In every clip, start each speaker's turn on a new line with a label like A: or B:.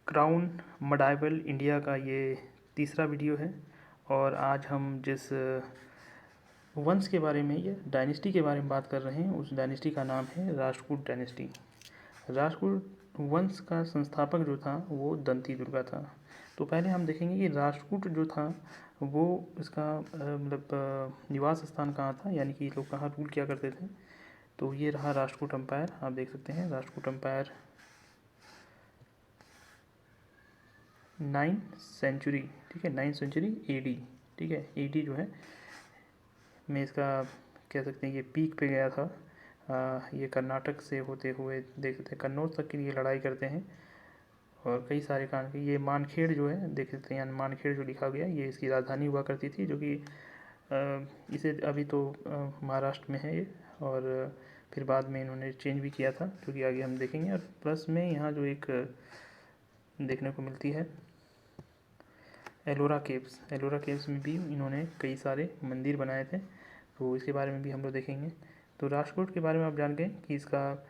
A: Crown medieval India का ये तीसरा वीडियो है और आज हम जिस वंश के बारे में या डायनेस्टी के बारे में बात कर रहे हैं उस डायनेस्टी का नाम है राष्ट्रकूट डायनेस्टी। राष्ट्रकूट वंश का संस्थापक जो था वो दंती दुर्गा था। तो पहले हम देखेंगे कि राष्ट्रकूट जो था वो इसका निवास स्थान कहाँ था, यानी कि लोग कहाँ रूल किया करते थे। तो ये रहा राष्ट्रकूट एम्पायर, आप देख सकते हैं राष्ट्रकूट एम्पायर 9th सेंचुरी, ठीक है, 9th सेंचुरी एडी, ठीक है, एडी जो है में इसका कह सकते हैं ये पीक पे गया था। ये कर्नाटक से होते हुए देख सकते हैं कन्नौज तक के लिए लड़ाई करते हैं और कई सारे कांड के। ये मानखेड़ जो है देख सकते हैं, मानखेड़ जो लिखा गया ये इसकी राजधानी हुआ करती थी, जो कि इसे अभी तो महाराष्ट्र में है ये, और फिर बाद में इन्होंने चेंज भी किया था, जो कि आगे हम देखेंगे। और प्लस में यहाँ जो एक देखने को मिलती है एलोरा केव्स, एलोरा केव्स में भी इन्होंने कई सारे मंदिर बनाए थे, तो इसके बारे में भी हम लोग देखेंगे। तो राष्ट्रकूट के बारे में आप जान गए कि इसका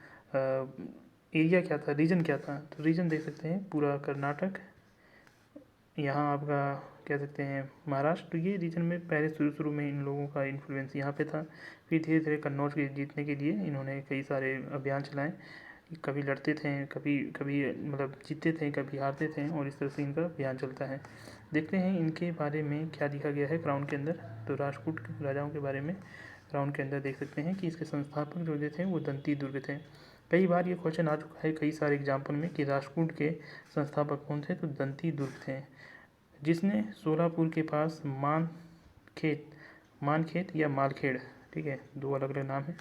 A: एरिया क्या था, रीजन क्या था। तो रीजन देख सकते हैं पूरा कर्नाटक, यहाँ आपका कह सकते हैं महाराष्ट्र। तो ये रीजन में पहले शुरू में इन लोगों का इन्फ्लुएंस यहाँ पे था। फिर धीरे धीरे कन्नौज के जीतने के लिए इन्होंने कई सारे अभियान चलाए, कभी लड़ते थे, कभी कभी जीतते थे, कभी हारते थे, और इस तरह से इनका अभियान चलता है। देखते हैं इनके बारे में क्या लिखा गया है क्राउन के अंदर। तो राजपूत राजाओं के बारे में क्राउन के अंदर देख सकते हैं कि इसके संस्थापक जो थे वो दंती दुर्ग थे। कई बार ये क्वेश्चन आ चुका है कई सारे एग्जाम्पल में कि राष्ट्रकूट के संस्थापक कौन थे, तो दंती दुर्ग थे, जिसने सोलापुर के पास मानखेत या मालखेड़, ठीक है, दो अलग अलग नाम है,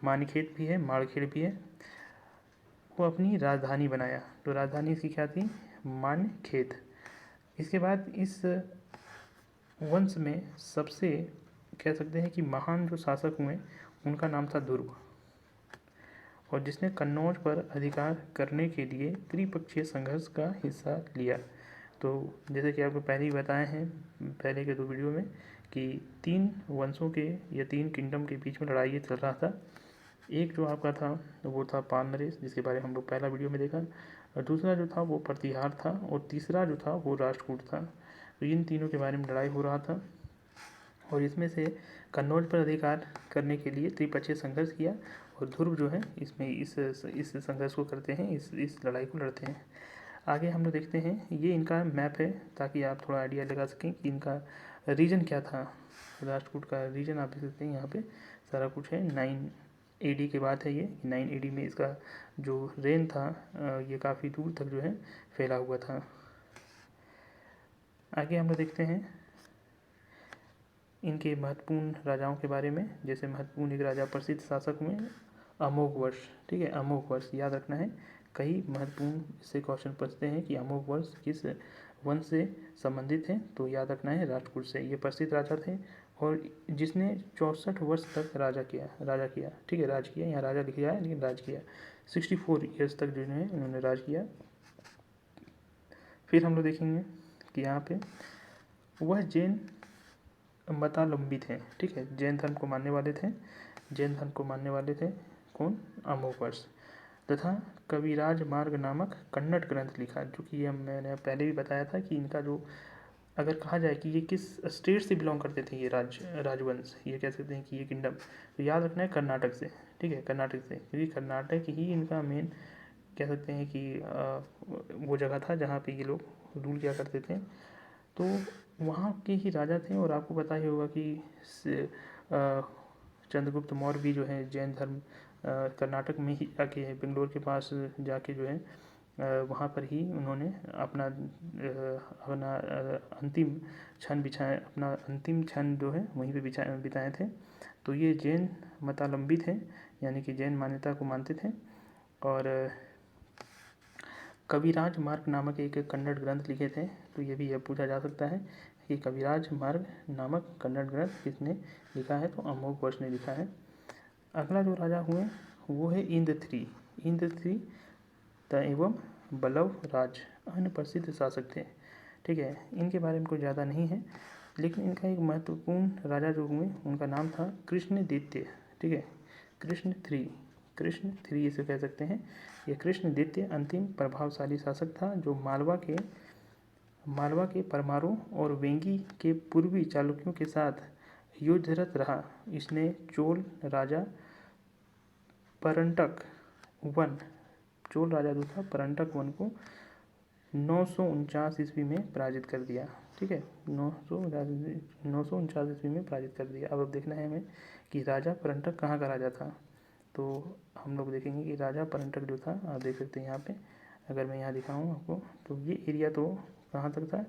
A: मानखेत भी है मालखेड़ भी है, वो अपनी राजधानी बनाया। तो राजधानी इसकी क्या थी, मानखेत। इसके बाद इस वंश में सबसे कह सकते हैं कि महान जो शासक हुए उनका नाम था ध्रुव, और जिसने कन्नौज पर अधिकार करने के लिए त्रिपक्षीय संघर्ष का हिस्सा लिया। तो जैसे कि आपको पहले ही बताए हैं पहले के दो वीडियो में कि 3 वंशों के या 3 किंगडम के बीच में लड़ाई चल रहा था। एक जो आपका था वो था पाल नरेश, जिसके बारे में हम लोग पहला वीडियो में देखा, और दूसरा जो था वो प्रतिहार था, और तीसरा जो था वो राष्ट्रकूट था। तो इन तीनों के बारे में लड़ाई हो रहा था, और इसमें से कन्नौज पर अधिकार करने के लिए त्रिपक्षीय संघर्ष किया, और ध्रुव जो है इसमें इस संघर्ष को करते हैं, इस लड़ाई को लड़ते हैं। आगे हम लोग देखते हैं, ये इनका मैप है ताकि आप थोड़ा आइडिया लगा सकें कि इनका रीजन क्या था। राष्ट्रकूट का रीजन आप देख सकते हैं, यहाँ पे सारा कुछ है। 9 एडी के बाद है ये, 9 एडी में इसका जो रेन था ये काफ़ी दूर तक जो है फैला हुआ था। आगे हम लोग देखते हैं इनके महत्वपूर्ण राजाओं के बारे में। जैसे महत्वपूर्ण एक राजा प्रसिद्ध शासक हुए अमोघवर्ष, ठीक है, अमोघवर्ष याद रखना है। कई महत्वपूर्ण इससे क्वेश्चन पूछते हैं कि अमोघवर्ष किस वंश से संबंधित है, तो याद रखना है राजपूत से। ये प्रसिद्ध राजा थे और जिसने 64 वर्ष तक राज किया, ठीक है, राज किया, यहाँ राजा लिखा है लेकिन राज किया, 64 ईयर्स तक जो है उन्होंने राज किया। फिर हम लोग देखेंगे कि यहाँ पे वह जैन मतावलंबी थे, ठीक है, जैन धर्म को मानने वाले थे, जैन धर्म को मानने वाले थे कौन, अमोघवर्ष। तथा कविराज मार्ग नामक कन्नड़ ग्रंथ लिखा, जो कि ये मैंने पहले भी बताया था कि इनका जो अगर कहा जाए कि ये किस स्टेट से बिलोंग करते थे, ये राजवंश, ये कह सकते हैं कि ये किंगडम, तो याद रखना है कर्नाटक से, ठीक है, कर्नाटक से, क्योंकि कर्नाटक ही इनका मेन कह सकते हैं कि वो जगह था जहाँ पे ये लोग रूल किया करते थे। तो वहाँ के ही राजा थे, और आपको पता ही होगा कि चंद्रगुप्त मौर्य भी जो है जैन धर्म कर्नाटक में ही जाके बेंगलोर के पास जाके जो है वहाँ पर ही उन्होंने अपना अंतिम क्षण जो है वहीं पे बिताए थे। तो ये जैन मतावलंबी थे, यानी कि जैन मान्यता को मानते थे। और कविराज मार्ग नामक एक कन्नड़ ग्रंथ लिखे थे। तो ये भी यह पूछा जा सकता है कि कविराज मार्ग नामक कन्नड़ ग्रंथ किसने लिखा है, तो अमोघवर्ष ने लिखा है। अगला जो राजा हुए वो है इंद्र एवं बल्लव राज, अन्य प्रसिद्ध शासक थे, ठीक है, इनके बारे में कोई ज़्यादा नहीं है, लेकिन इनका एक महत्वपूर्ण राजा जो हुए उनका नाम था कृष्णद्वितीय, ठीक है, कृष्ण 3, कृष्ण 3 इसे कह सकते हैं। ये कृष्ण द्वितीय अंतिम प्रभावशाली शासक था जो मालवा के परमारों और वेंगी के पूर्वी चालुक्यों के साथ युद्धरत रहा। इसने चोल राजा परंटक वन जो था परंटक वन को 949 ईस्वी में पराजित कर दिया। ठीक है, 949 ईस्वी में पराजित कर दिया। अब देखना है हमें कि राजा परंटक कहाँ का राजा था। तो हम लोग देखेंगे कि राजा परंटक जो था, आप देख सकते हैं यहाँ पे, अगर मैं यहाँ दिखाऊँ आपको, तो ये एरिया तो कहाँ तक था,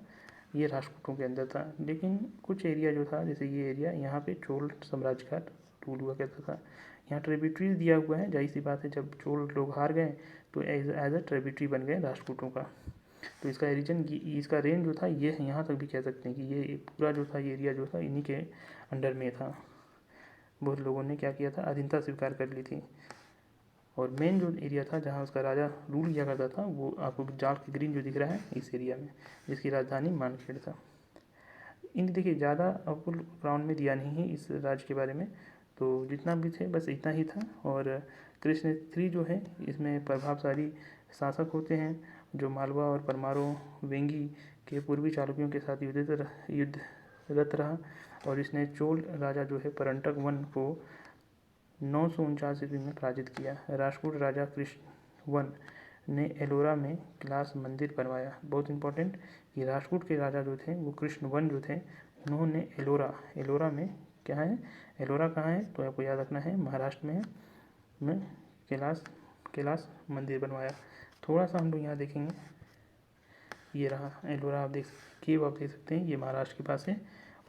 A: ये राष्ट्रकूटों के अंदर था। लेकिन कुछ एरिया जो था, जैसे ये एरिया, यहाँ पे चोल साम्राज्य का रूल हुआ करता था। यहाँ ट्रिब्यूटरीज दिया हुआ है, जाहिर सी बात है, जब चोल लोग हार गए तो एज अ ट्रिब्यूटरी बन गए राष्ट्रकूटों का। तो इसका रीजन, इसका रेंज जो था ये यहाँ तक भी कह सकते हैं कि ये पूरा जो था, ये एरिया जो था इन्हीं के अंडर में था। बहुत लोगों ने क्या किया था, अधीनता स्वीकार कर ली थी। और मेन जो एरिया था जहाँ उसका राजा रूल किया करता था, वो आपको डार्क ग्रीन जो दिख रहा है इस एरिया में, जिसकी राजधानी मानखेड़ था। इन देखिए ज़्यादा आपको ग्राउंड में दिया नहीं है इस राज्य के बारे में, तो जितना भी थे बस इतना ही था। और कृष्ण 3 जो है इसमें प्रभावशाली शासक होते हैं जो मालवा और परमारों वेंगी के पूर्वी चालुक्यों के साथ युद्धरत रहा। और इसने चोल राजा जो है परंटक वन को 949 ईस्वी में पराजित किया। राष्ट्रकूट राजा कृष्ण वन ने एलोरा में कैलाश मंदिर बनवाया। बहुत इंपॉर्टेंट कि राष्ट्रकूट के राजा जो थे वो कृष्ण वन जो थे, उन्होंने एलोरा में क्या है, एलोरा कहाँ है तो आपको याद रखना है, महाराष्ट्र में है, में कैलाश मंदिर बनवाया। थोड़ा सा हम लोग यहाँ देखेंगे, ये रहा एलोरा, आप देख सकते हैं, ये महाराष्ट्र के पास है,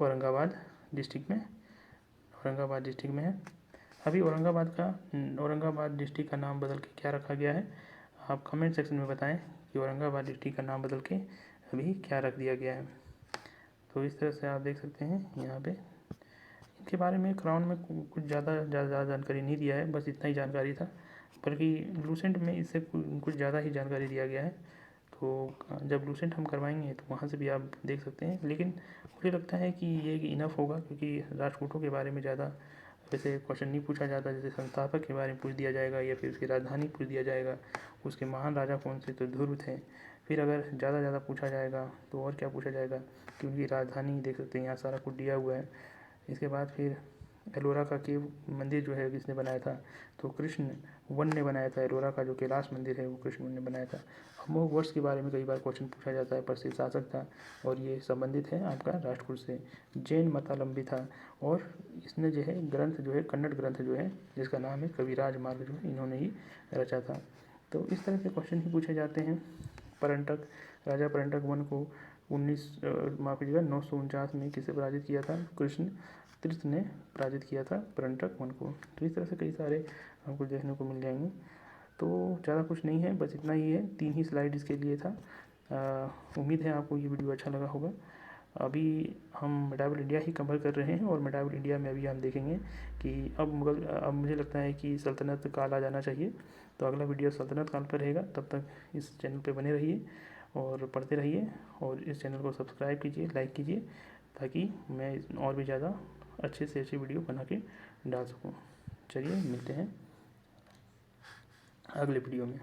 A: औरंगाबाद डिस्ट्रिक्ट में है। अभी औरंगाबाद डिस्ट्रिक्ट का नाम बदल के क्या रखा गया है, आप कमेंट सेक्शन में बताएं कि औरंगाबाद डिस्ट्रिक्ट का नाम बदल के अभी क्या रख दिया गया है। तो इस तरह से आप देख सकते हैं यहाँ पे इनके बारे में क्राउन में कुछ ज़्यादा जानकारी नहीं दिया है, बस इतना ही जानकारी था, बल्कि लूसेंट में इससे कुछ ज़्यादा ही जानकारी दिया गया है। तो जब लूसेंट हम करवाएंगे तो वहाँ से भी आप देख सकते हैं, लेकिन मुझे लगता है कि ये इनफ होगा, क्योंकि राष्ट्रकूटों के बारे में ज़्यादा वैसे क्वेश्चन नहीं पूछा जाता। जैसे संस्थापक के बारे में पूछ दिया जाएगा या फिर उसकी राजधानी पूछ दिया जाएगा, उसके महान राजा कौन से, तो ध्रुव थे। फिर अगर ज़्यादा पूछा जाएगा तो और क्या पूछा जाएगा कि उनकी राजधानी देख सकते हैं, यहाँ सारा कुछ दिया हुआ है। इसके बाद फिर एलोरा का केव मंदिर जो है किसने बनाया था, तो कृष्ण वन ने बनाया था। एलोरा का जो कैलाश मंदिर है वो कृष्ण वन ने बनाया था। अमोघ वर्ष के बारे में कई बार क्वेश्चन पूछा जाता है, प्रसिद्ध शासक था और ये संबंधित है आपका राष्ट्रकूट से। जैन मतावलंबी था और इसने जो है ग्रंथ जो है, कन्नड़ ग्रंथ जो है जिसका नाम है कविराज मार्ग, जो है इन्होंने ही रचा था। तो इस तरह के क्वेश्चन ही पूछे जाते हैं। राजा परंटक वन को 949 में किसे पराजित किया था, कृष्ण तीर्थ ने पराजित किया था परंटक वन को। तो इस तरह से कई सारे हमको देखने को मिल जाएंगे। तो ज़्यादा कुछ नहीं है, बस इतना ही है, 3 ही स्लाइड इसके लिए था। उम्मीद है आपको ये वीडियो अच्छा लगा होगा। अभी हम मेडावल इंडिया ही कवर कर रहे हैं और मेडावल इंडिया में अभी हम देखेंगे कि अब मुझे लगता है कि सल्तनत काल आ जाना चाहिए। तो अगला वीडियो सल्तनत काल पर रहेगा। तब तक इस चैनल पे बने रहिए और पढ़ते रहिए, और इस चैनल को सब्सक्राइब कीजिए, लाइक कीजिए, ताकि मैं और भी ज़्यादा अच्छे से अच्छी वीडियो बना के डाल सकूँ। चलिए मिलते हैं अगले वीडियो में।